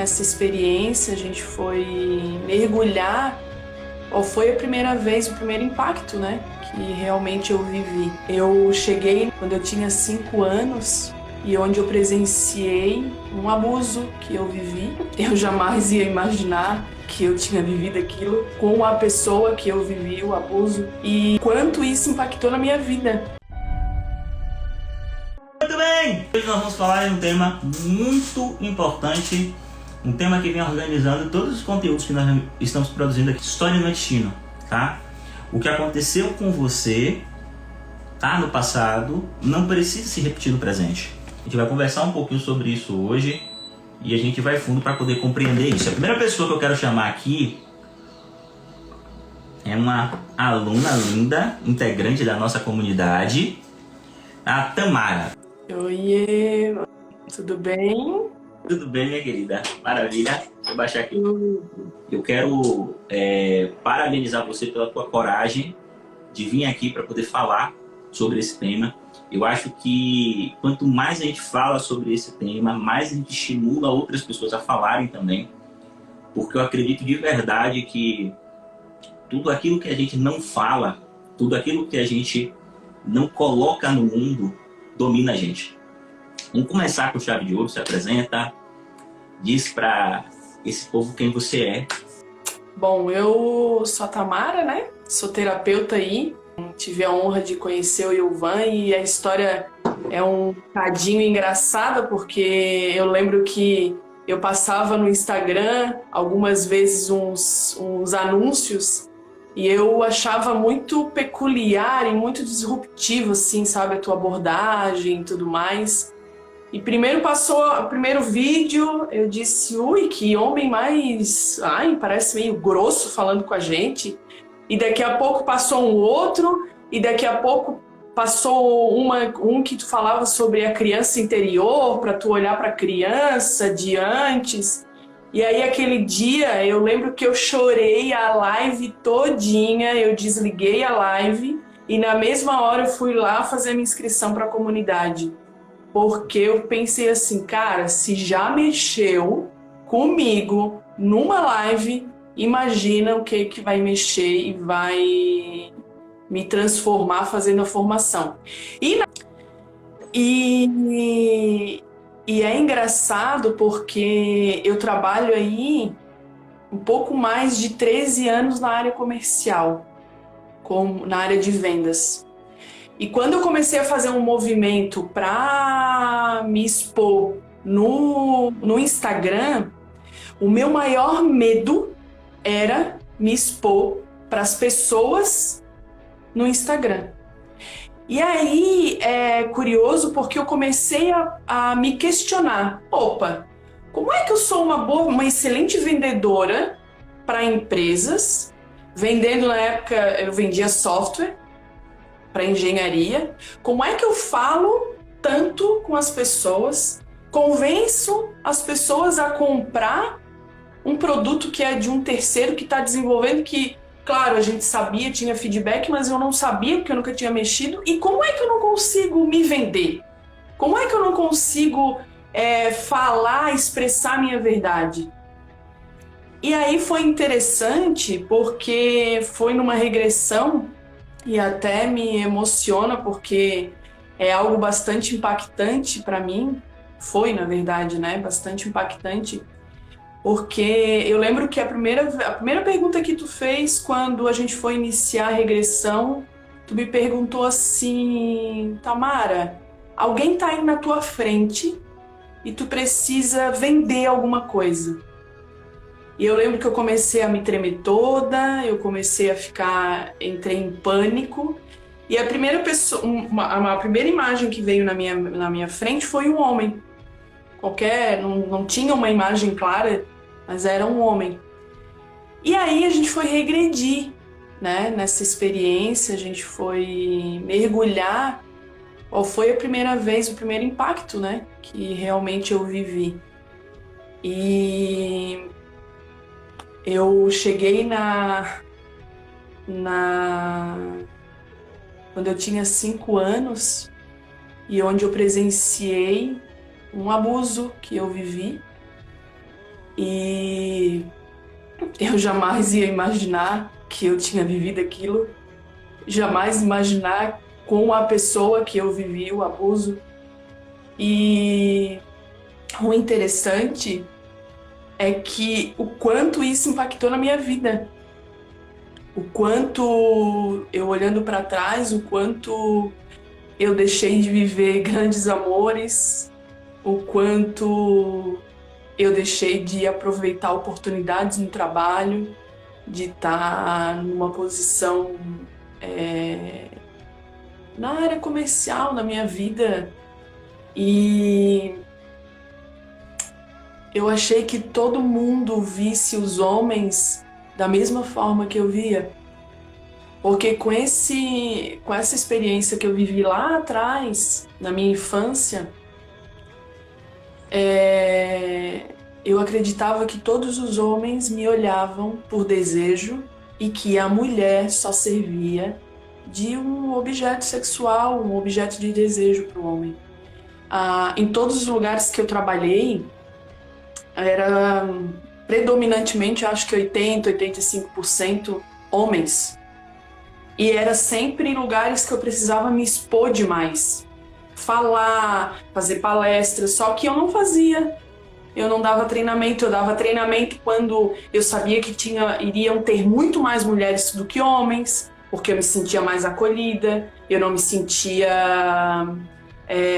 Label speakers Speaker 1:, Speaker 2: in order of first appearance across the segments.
Speaker 1: nessa experiência, a gente foi mergulhar, ou foi a primeira vez, o primeiro impacto, né, que realmente eu vivi. Eu cheguei quando eu tinha 5 anos e onde eu presenciei um abuso que eu vivi. Eu jamais ia imaginar que eu tinha vivido aquilo com a pessoa que eu vivi o abuso e quanto isso impactou na minha vida.
Speaker 2: Muito bem! Hoje nós vamos falar de um tema muito importante, um tema que vem organizando todos os conteúdos que nós estamos produzindo aqui. História no destino, tá? O que aconteceu com você, tá, no passado, não precisa se repetir no presente. A gente vai conversar um pouquinho sobre isso hoje e a gente vai fundo para poder compreender isso. A primeira pessoa que eu quero chamar aqui é uma aluna linda, integrante da nossa comunidade, a Tamara.
Speaker 1: Oiê, tudo bem?
Speaker 2: Tudo bem, minha querida? Maravilha. Deixa eu baixar aqui. Eu quero parabenizar você pela tua coragem de vir aqui para poder falar sobre esse tema. Eu acho que quanto mais a gente fala sobre esse tema, mais a gente estimula outras pessoas a falarem também. Porque eu acredito de verdade que tudo aquilo que a gente não fala, tudo aquilo que a gente não coloca no mundo, domina a gente. Vamos começar com chave de ouro. Se apresenta, diz para esse povo quem você é.
Speaker 1: Bom, eu sou a Tamara, né? Sou terapeuta aí. Tive a honra de conhecer o Ilvan e a história é um cadinho engraçada porque eu lembro que eu passava no Instagram algumas vezes uns anúncios e eu achava muito peculiar e muito disruptivo, assim, sabe? A tua abordagem e tudo mais. E primeiro passou o primeiro vídeo, eu disse, ui, que homem mais, parece meio grosso falando com a gente. E daqui a pouco passou um outro, e daqui a pouco passou um que tu falava sobre a criança interior, para tu olhar para a criança de antes. E aí aquele dia eu lembro que eu chorei a live todinha, eu desliguei a live e na mesma hora eu fui lá fazer minha inscrição para a comunidade. Porque eu pensei assim, cara, se já mexeu comigo numa live, imagina o que vai mexer e vai me transformar fazendo a formação. E é engraçado porque eu trabalho aí um pouco mais de 13 anos na área comercial, na área de vendas. E quando eu comecei a fazer um movimento para me expor no Instagram, o meu maior medo era me expor para as pessoas no Instagram. E aí é curioso porque eu comecei a me questionar. Opa, como é que eu sou uma excelente vendedora para empresas? Vendendo, na época, eu vendia software para engenharia. Como é que eu falo tanto com as pessoas, convenço as pessoas a comprar um produto que é de um terceiro que está desenvolvendo, que, claro, a gente sabia, tinha feedback, mas eu não sabia porque eu nunca tinha mexido. E como é que eu não consigo me vender? Como é que eu não consigo falar, expressar minha verdade? E aí foi interessante porque foi numa regressão e até me emociona porque é algo bastante impactante para mim. Foi, na verdade, né? Bastante impactante. Porque eu lembro que a primeira pergunta que tu fez quando a gente foi iniciar a regressão, tu me perguntou assim, Tamara, alguém tá aí na tua frente e tu precisa vender alguma coisa. E eu lembro que eu comecei a me tremer toda, eu comecei a entrei em pânico. E a primeira pessoa, a primeira imagem que veio na minha frente foi um homem. Não tinha uma imagem clara, mas era um homem. E aí a gente foi regredir, né? Nessa experiência, a gente foi mergulhar, ou foi a primeira vez, o primeiro impacto, né? Que realmente eu vivi. E eu cheguei quando eu tinha 5 anos e onde eu presenciei um abuso que eu vivi. E eu jamais ia imaginar que eu tinha vivido aquilo, jamais imaginar com a pessoa que eu vivi o abuso. E o interessante é que o quanto isso impactou na minha vida. O quanto eu olhando para trás, o quanto eu deixei de viver grandes amores, o quanto eu deixei de aproveitar oportunidades no trabalho, de estar numa posição na área comercial na minha vida. E eu achei que todo mundo visse os homens da mesma forma que eu via. Porque com essa experiência que eu vivi lá atrás, na minha infância, eu acreditava que todos os homens me olhavam por desejo e que a mulher só servia de um objeto sexual, um objeto de desejo para o homem. Em todos os lugares que eu trabalhei, era predominantemente, acho que 80%, 85% homens. E era sempre em lugares que eu precisava me expor demais. Falar, fazer palestras, só que eu não fazia. Eu não dava treinamento, eu dava treinamento quando eu sabia que iriam ter muito mais mulheres do que homens, porque eu me sentia mais acolhida, eu não me sentia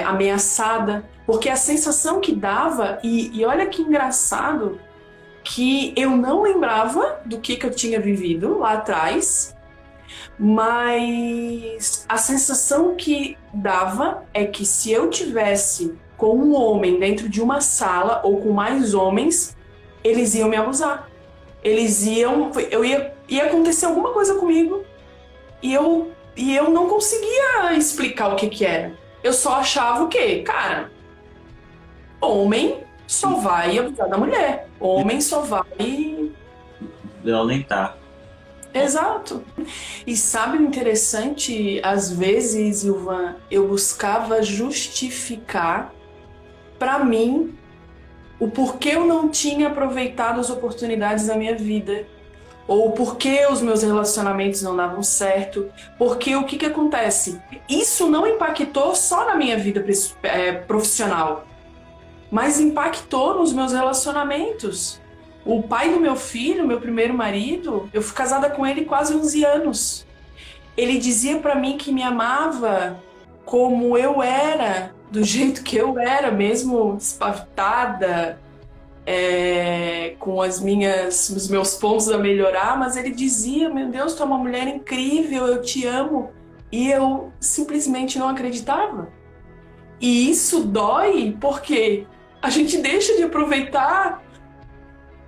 Speaker 1: ameaçada, porque a sensação que dava, e olha que engraçado, que eu não lembrava do que eu tinha vivido lá atrás, mas a sensação que dava é que se eu tivesse com um homem dentro de uma sala ou com mais homens, eles iam me abusar. Ia acontecer alguma coisa comigo e eu não conseguia explicar o que era. Eu só achava o quê? Cara, homem só vai abusar da mulher. Homem só vai
Speaker 2: violentar.
Speaker 1: Exato. E sabe o interessante? Às vezes, Ilvan, eu buscava justificar para mim o porquê eu não tinha aproveitado as oportunidades da minha vida, ou porquê os meus relacionamentos não davam certo, porque o que acontece? Isso não impactou só na minha vida profissional, mas impactou nos meus relacionamentos. O pai do meu filho, meu primeiro marido, eu fui casada com ele quase 11 anos. Ele dizia para mim que me amava como eu era, do jeito que eu era, mesmo espavitada, com os meus pontos a melhorar, mas ele dizia, meu Deus, tu é uma mulher incrível, eu te amo. E eu simplesmente não acreditava. E isso dói porque a gente deixa de aproveitar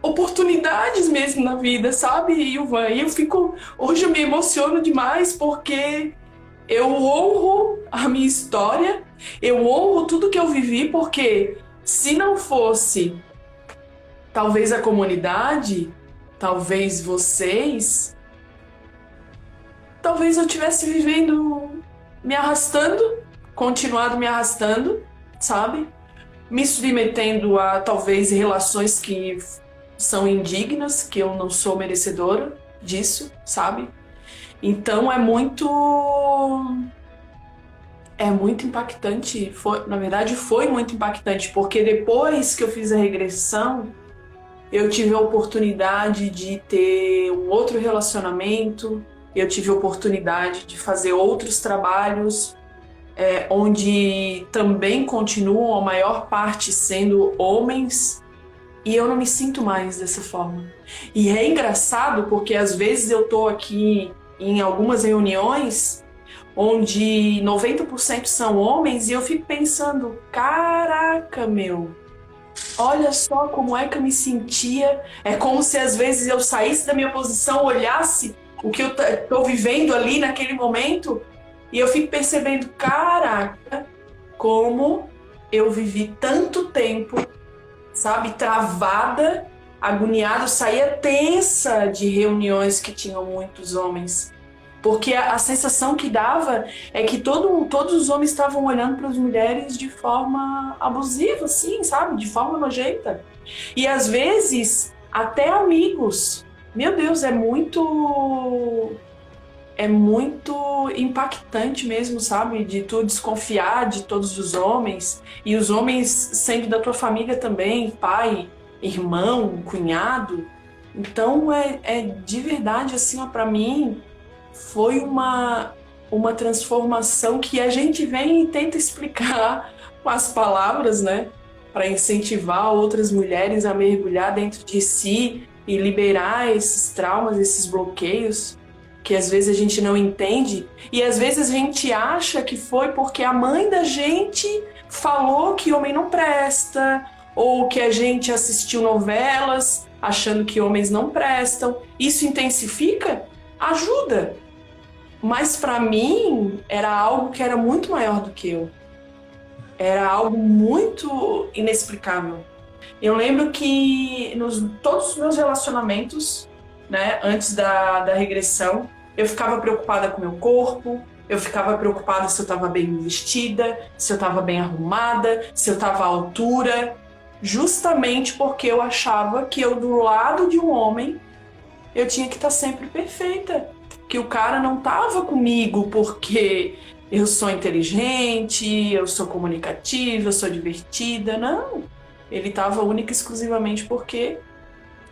Speaker 1: oportunidades mesmo na vida, sabe, Ilvan? E hoje eu me emociono demais porque eu honro a minha história, eu honro tudo que eu vivi, porque se não fosse talvez a comunidade, talvez vocês, talvez eu estivesse vivendo, me arrastando, continuado me arrastando, sabe? Me submetendo a talvez relações que são indignas, que eu não sou merecedora disso, sabe? Então é muito impactante, na verdade foi muito impactante, porque depois que eu fiz a regressão, eu tive a oportunidade de ter um outro relacionamento, eu tive a oportunidade de fazer outros trabalhos, onde também continuam a maior parte sendo homens, e eu não me sinto mais dessa forma. E é engraçado porque às vezes eu tô aqui em algumas reuniões onde 90% são homens e eu fico pensando, caraca, meu, olha só como é que eu me sentia. É como se às vezes eu saísse da minha posição, olhasse o que eu tô vivendo ali naquele momento e eu fico percebendo, caraca, como eu vivi tanto tempo, sabe, travada, agoniada, eu saía tensa de reuniões que tinham muitos homens, Porque a sensação que dava é que todos os homens estavam olhando para as mulheres de forma abusiva, assim, sabe? De forma nojenta. E às vezes, até amigos. Meu Deus, é muito impactante mesmo, sabe? De tu desconfiar de todos os homens. E os homens sendo da tua família também, pai, irmão, cunhado. Então, de verdade, assim, ó, pra mim, foi uma transformação que a gente vem e tenta explicar com as palavras, né? Para incentivar outras mulheres a mergulhar dentro de si e liberar esses traumas, esses bloqueios que às vezes a gente não entende e às vezes a gente acha que foi porque a mãe da gente falou que homem não presta ou que a gente assistiu novelas achando que homens não prestam. Isso intensifica? Ajuda. Mas para mim era algo que era muito maior do que eu. Era algo muito inexplicável. Eu lembro que todos os meus relacionamentos, né, antes da regressão, eu ficava preocupada com o meu corpo, eu ficava preocupada se eu estava bem vestida, se eu estava bem arrumada, se eu estava à altura, justamente porque eu achava que eu, do lado de um homem, eu tinha que estar sempre perfeita. Que o cara não estava comigo porque eu sou inteligente, eu sou comunicativa, eu sou divertida. Não. Ele estava única e exclusivamente porque,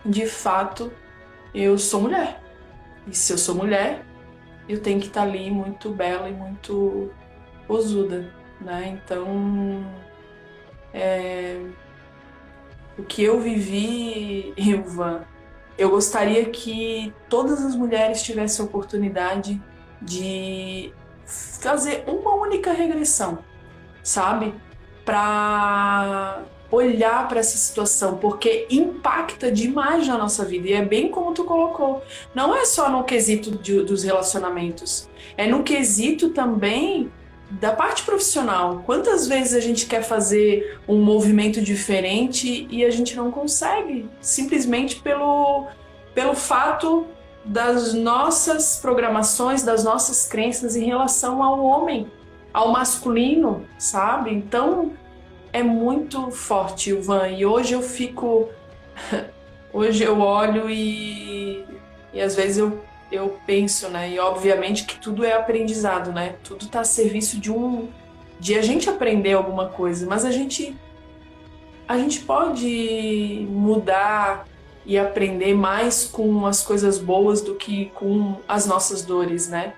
Speaker 1: de fato, eu sou mulher. E se eu sou mulher, eu tenho que estar ali muito bela e muito posuda, né? Então, o que eu vivi, Ilva, eu gostaria que todas as mulheres tivessem a oportunidade de fazer uma única regressão, sabe? Para olhar para essa situação, porque impacta demais na nossa vida. E é bem como tu colocou. Não é só no quesito dos relacionamentos, é no quesito também da parte profissional. Quantas vezes a gente quer fazer um movimento diferente e a gente não consegue, simplesmente pelo fato das nossas programações, das nossas crenças em relação ao homem, ao masculino, sabe? Então, é muito forte, Ilvan. E hoje eu fico... Hoje eu olho e às vezes eu penso, né? E obviamente que tudo é aprendizado, né? Tudo está a serviço de a gente aprender alguma coisa, mas a gente pode mudar e aprender mais com as coisas boas do que com as nossas dores, né?